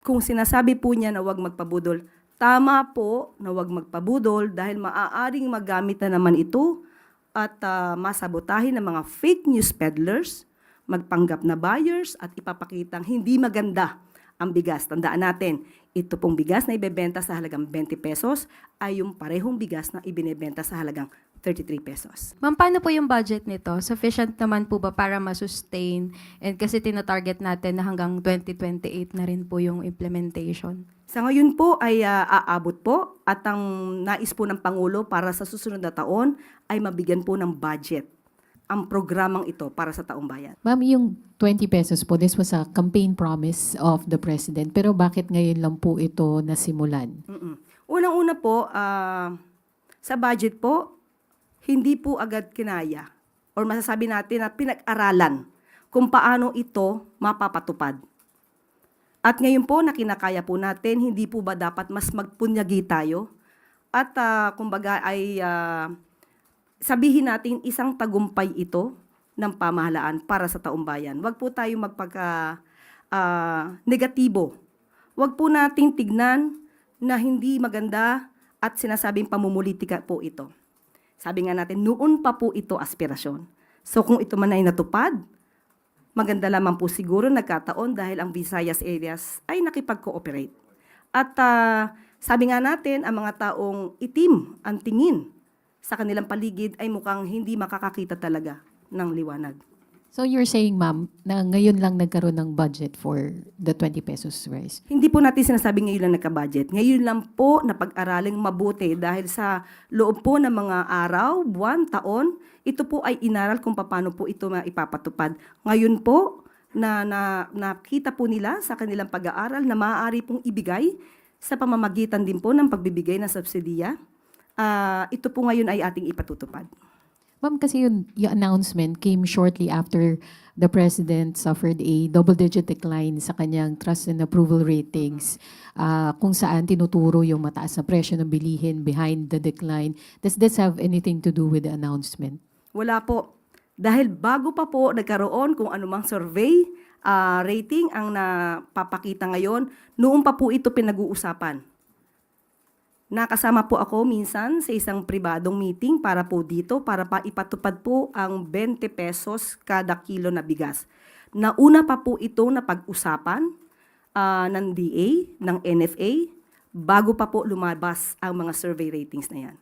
Kung sinasabi po niya na huwag magpabudol, tama po na huwag magpabudol dahil maaaring magamit na naman ito at masabotahin ng mga fake news peddlers, magpanggap na buyers at ipapakitang hindi maganda ang bigas. Tandaan natin, ito pong bigas na ibebenta sa halagang 20 pesos ay yung parehong bigas na ibinebenta sa halagang 33 pesos. Ma'am, paano po yung budget nito? Sufficient naman po ba para ma-sustain? And kasi tinatarget natin na hanggang 2028 na rin po yung implementation. Sa ngayon po ay aabot po at ang nais po ng Pangulo para sa susunod na taon ay mabigyan po ng budget ang programang ito para sa taong bayan. Ma'am, yung 20 pesos po, this was a campaign promise of the President. Pero bakit ngayon lang po ito nasimulan? Unang-una po, sa budget po, hindi po agad kinaya or masasabi natin na pinag-aralan kung paano ito mapapatupad. At ngayon po, na kinakaya po natin, hindi po ba dapat mas magpunyagi tayo? At kumbaga ay sabihin natin isang tagumpay ito ng pamahalaan para sa taong bayan. Huwag po tayo negatibo. Huwag po nating tignan na hindi maganda at sinasabing pamumulitika po ito. Sabi nga natin, noon pa po ito aspirasyon. So kung ito man ay natupad, maganda lamang po siguro nagkataon dahil ang Visayas areas ay nakipag-cooperate. At sabi nga natin, ang mga taong itim ang tingin sa kanilang paligid ay mukhang hindi makakakita talaga ng liwanag. So you're saying, ma'am, na ngayon lang nagkaroon ng budget for the 20 pesos rice? Hindi po natin sinasabing ngayon lang nagka-budget. Ngayon lang po na pag-araling mabuti dahil sa loob po ng mga araw, buwan, taon, ito po ay inaral kung paano po ito maipapatupad. Ngayon po, na nakita po nila sa kanilang pag-aaral na maaari pong ibigay sa pamamagitan din po ng pagbibigay ng subsidiya. Ito po ngayon ay ating ipatutupad. Ma'am, kasi yung announcement came shortly after the President suffered a double-digit decline sa kanyang trust and approval ratings, kung saan tinuturo yung mataas na presyo ng bilihin behind the decline. Does this have anything to do with the announcement? Wala po. Dahil bago pa po nagkaroon kung anumang survey, rating ang napapakita ngayon, noon pa po ito pinag-uusapan. Nakasama po ako minsan sa isang pribadong meeting para po dito, para pa ipatupad po ang 20 pesos kada kilo na bigas. Nauna pa po ito na pag-usapan ng DA, ng NFA, bago pa po lumabas ang mga survey ratings na yan.